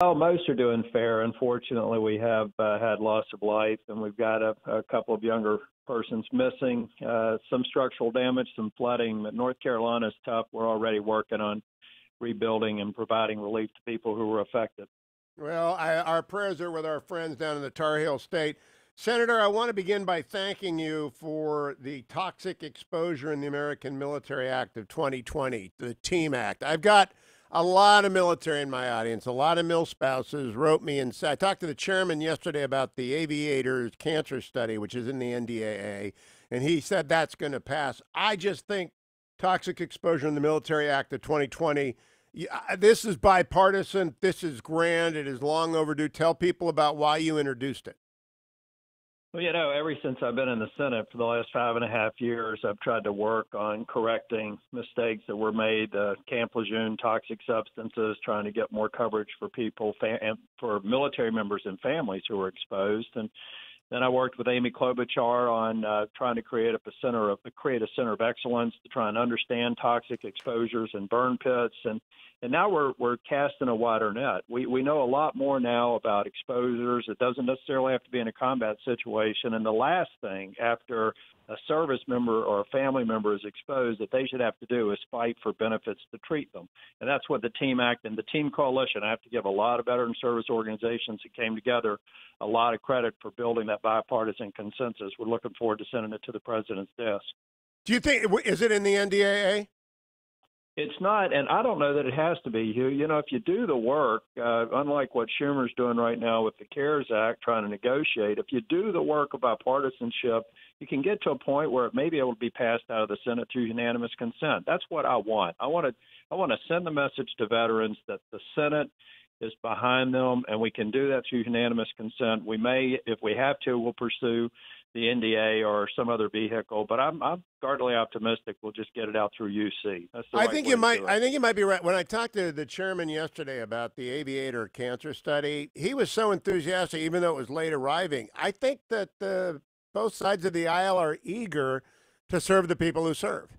Oh, most are doing fair. Unfortunately, we have had loss of life, and we've got a couple of younger persons missing, some structural damage, some flooding. But North Carolina is tough. We're already working on rebuilding and providing relief to people who were affected. Well, our prayers are with our friends down in the Tar Heel State. Senator, I want to begin by thanking you for the Toxic Exposure in the American Military Act of 2020, the TEAM Act. I've got a lot of military in my audience. A lot of mil spouses wrote me and said, I talked to the chairman yesterday about the aviators cancer study, which is in the NDAA, and he said that's going to pass. I just think Toxic Exposure in the Military Act of 2020, this is bipartisan. This is grand. It is long overdue. Tell people about why you introduced it. Well, ever since I've been in the Senate for the last 5.5 years, I've tried to work on correcting mistakes that were made, Camp Lejeune, toxic substances, trying to get more coverage for people, and for military members and families who were exposed. And then I worked with Amy Klobuchar on trying to create a center of excellence to try and understand toxic exposures and burn pits. And now we're casting a wider net. We know a lot more now about exposures. It doesn't necessarily have to be in a combat situation. And the last thing after a service member or a family member is exposed that they should have to do is fight for benefits to treat them. And that's what the TEAM Act and the TEAM Coalition, I have to give a lot of veteran service organizations that came together a lot of credit for building that bipartisan consensus. We're looking forward to sending it to the president's desk. Do you think, is it in the NDAA? It's not, and I don't know that it has to be, Hugh. If you do the work, unlike what Schumer's doing right now with the CARES Act, trying to negotiate, if you do the work of bipartisanship, you can get to a point where it may be able to be passed out of the Senate through unanimous consent. That's what I want. I want to send the message to veterans that the Senate is behind them, and we can do that through unanimous consent. We may, if we have to, we'll pursue the NDA or some other vehicle, but I'm guardedly optimistic we'll just get it out through UC. That's the I right think way you to might. do it. I think you might be right. When I talked to the chairman yesterday about the aviator cancer study, he was so enthusiastic, even though it was late arriving. I think that both sides of the aisle are eager to serve the people who serve.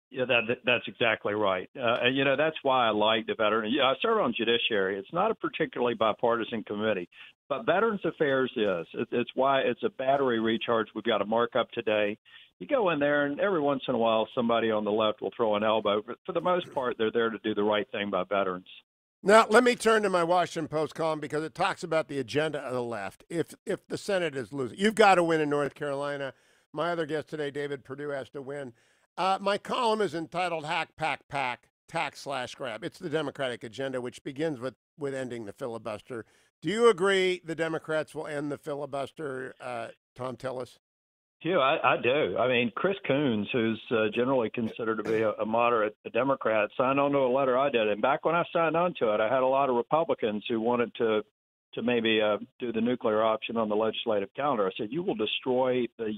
Yeah, that's exactly right. And that's why I like the veteran. Yeah, I serve on judiciary. It's not a particularly bipartisan committee, but Veterans Affairs is. It's why it's a battery recharge. We've got a markup today. You go in there, and every once in a while, somebody on the left will throw an elbow. But for the most part, they're there to do the right thing by veterans. Now, let me turn to my Washington Post column because it talks about the agenda of the left. If the Senate is losing, you've got to win in North Carolina. My other guest today, David Perdue, has to win. My column is entitled Hack, Pack, Pack, Tax/Grab. It's the Democratic agenda, which begins with ending the filibuster. Do you agree the Democrats will end the filibuster, Thom Tillis? Hugh, I do. I mean, Chris Coons, who's generally considered to be a moderate Democrat, signed on to a letter I did. And back when I signed on to it, I had a lot of Republicans who wanted to maybe do the nuclear option on the legislative calendar. I said, you will destroy the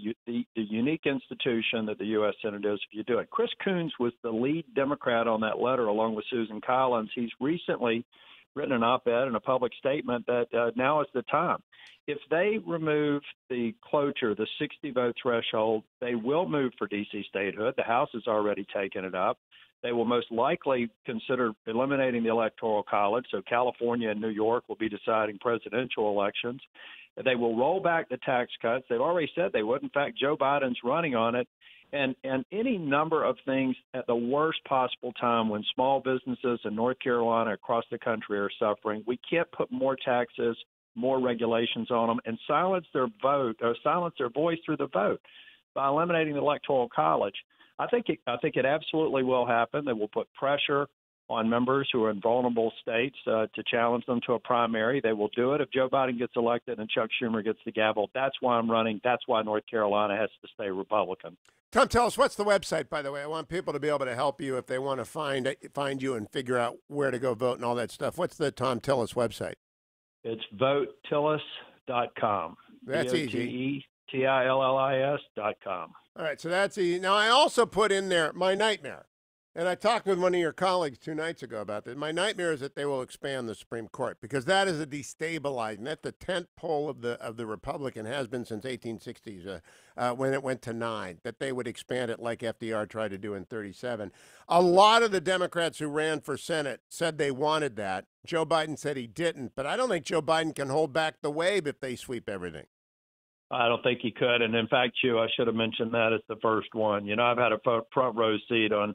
unique institution that the U.S. Senate is if you do it. Chris Coons was the lead Democrat on that letter, along with Susan Collins. He's recently written an op-ed and a public statement that now is the time. If they remove the cloture, the 60-vote threshold, they will move for D.C. statehood. The House has already taken it up. They will most likely consider eliminating the Electoral College, so California and New York will be deciding presidential elections. They will roll back the tax cuts. They've already said they would. In fact, Joe Biden's running on it. And any number of things at the worst possible time when small businesses in North Carolina across the country are suffering. We can't put more taxes, more regulations on them, and silence their voice through the vote by eliminating the Electoral College. I think it absolutely will happen. They will put pressure on members who are in vulnerable states to challenge them to a primary. They will do it if Joe Biden gets elected and Chuck Schumer gets the gavel. That's why I'm running. That's why North Carolina has to stay Republican. Thom, tell us, what's the website, by the way? I want people to be able to help you if they want to find you and figure out where to go vote and all that stuff. What's the Thom Tillis website? It's votetillis.com. That's easy. VOTETILLIS.com. All right, so that's easy. Now, I also put in there my nightmare. And I talked with one of your colleagues 2 nights ago about this. My nightmare is that they will expand the Supreme Court because that is a destabilizing. That's the tent pole of the Republican has been since 1860s when it went to 9. That they would expand it like FDR tried to do in 37. A lot of the Democrats who ran for Senate said they wanted that. Joe Biden said he didn't, but I don't think Joe Biden can hold back the wave if they sweep everything. I don't think he could. And in fact, I should have mentioned that as the first one. I've had a front row seat on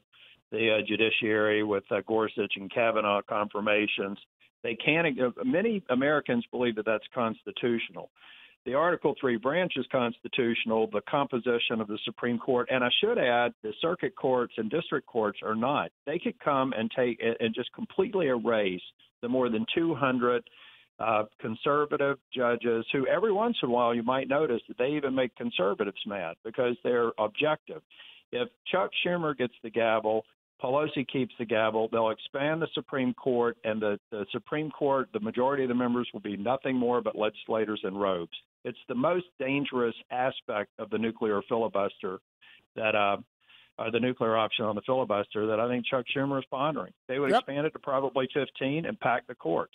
the judiciary with Gorsuch and Kavanaugh confirmations. They can't. Many Americans believe that that's constitutional. The Article 3 branch is constitutional. The composition of the Supreme Court, and I should add, the circuit courts and district courts are not. They could come and take and just completely erase the more than 200 conservative judges who every once in a while you might notice that they even make conservatives mad because they're objective. If Chuck Schumer gets the gavel, Pelosi keeps the gavel, they'll expand the Supreme Court, and the Supreme Court, the majority of the members will be nothing more but legislators in robes. It's the most dangerous aspect of the nuclear filibuster the nuclear option on the filibuster that I think Chuck Schumer is pondering. They would expand it to probably 15 and pack the courts.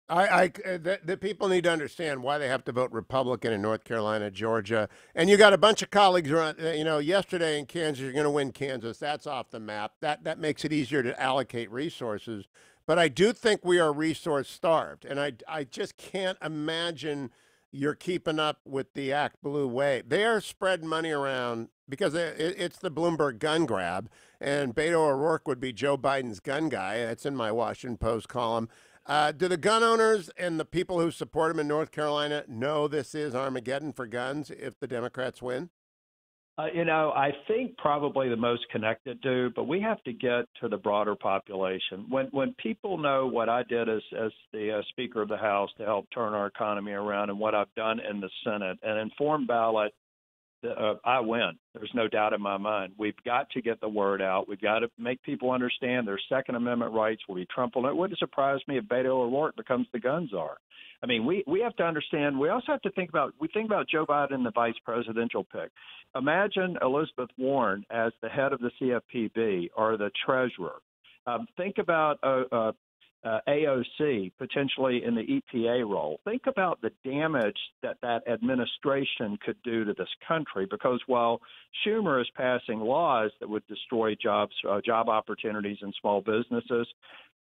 The people need to understand why they have to vote Republican in North Carolina, Georgia, and you got a bunch of colleagues around. Yesterday in Kansas, you're going to win Kansas. That's off the map. That makes it easier to allocate resources. But I do think we are resource starved, and I just can't imagine you're keeping up with the Act Blue wave. They are spreading money around because it's the Bloomberg gun grab, and Beto O'Rourke would be Joe Biden's gun guy. That's in my Washington Post column. Do the gun owners and the people who support him in North Carolina know this is Armageddon for guns if the Democrats win? I think probably the most connected do, but we have to get to the broader population. When people know what I did as the Speaker of the House to help turn our economy around and what I've done in the Senate, an informed ballot, I win. There's no doubt in my mind. We've got to get the word out. We've got to make people understand their Second Amendment rights will be trampled. It wouldn't surprise me if Beto O'Rourke becomes the gun czar. I mean, we have to understand. We also have to think about Joe Biden, the vice presidential pick. Imagine Elizabeth Warren as the head of the CFPB or the treasurer. Think about AOC potentially in the EPA role. Think about the damage that administration could do to this country, because while Schumer is passing laws that would destroy job opportunities in small businesses,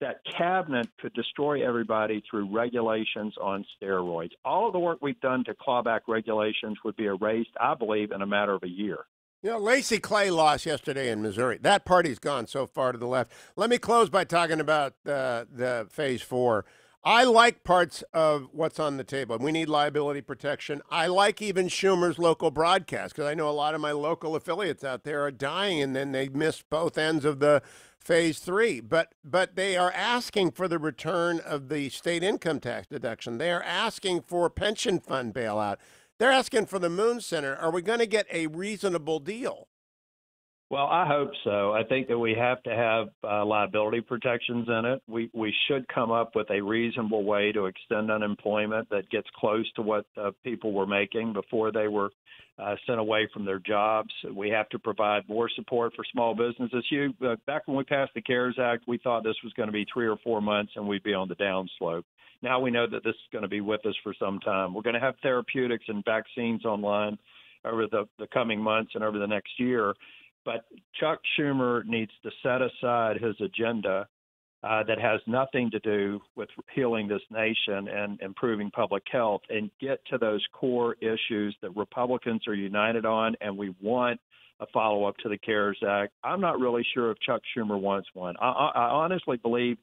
that cabinet could destroy everybody through regulations on steroids. All of the work we've done to claw back regulations would be erased, I believe, in a matter of a year. Lacey Clay lost yesterday in Missouri. That party's gone so far to the left. Let me close by talking about the Phase 4. I like parts of what's on the table. We need liability protection. I like even Schumer's local broadcast because I know a lot of my local affiliates out there are dying, and then they miss both ends of the Phase 3. But they are asking for the return of the state income tax deduction. They are asking for pension fund bailout. They're asking for the Moon Center. Are we going to get a reasonable deal? Well, I hope so. I think that we have to have liability protections in it. We should come up with a reasonable way to extend unemployment that gets close to what people were making before they were sent away from their jobs. We have to provide more support for small businesses. Back when we passed the CARES Act, we thought this was going to be 3 or 4 months and we'd be on the downslope. Now we know that this is going to be with us for some time. We're going to have therapeutics and vaccines online over the coming months and over the next year. But Chuck Schumer needs to set aside his agenda that has nothing to do with healing this nation and improving public health and get to those core issues that Republicans are united on, and we want a follow-up to the CARES Act. I'm not really sure if Chuck Schumer wants one. I honestly believe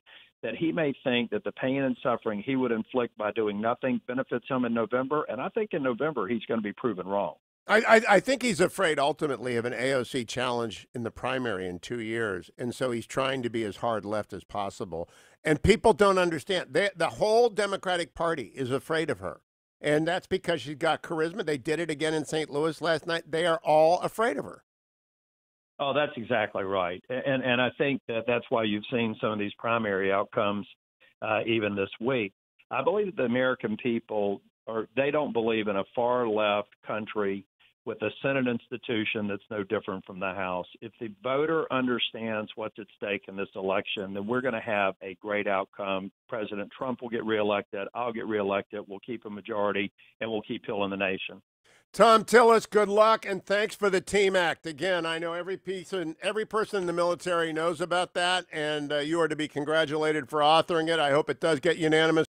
that he may think that the pain and suffering he would inflict by doing nothing benefits him in November, and I think in November he's going to be proven wrong. I think he's afraid ultimately of an AOC challenge in the primary in 2 years, and so he's trying to be as hard left as possible. And people don't understand. The whole Democratic Party is afraid of her, and that's because she's got charisma. They did it again in St. Louis last night. They are all afraid of her. Oh, that's exactly right. And I think that's why you've seen some of these primary outcomes even this week. I believe that the American people they don't believe in a far left country with a Senate institution that's no different from the House. If the voter understands what's at stake in this election, then we're going to have a great outcome. President Trump will get reelected. I'll get reelected. We'll keep a majority, and we'll keep healing the nation. Thom Tillis, good luck, and thanks for the team act. Again, I know every person in the military knows about that, and you are to be congratulated for authoring it. I hope it does get unanimous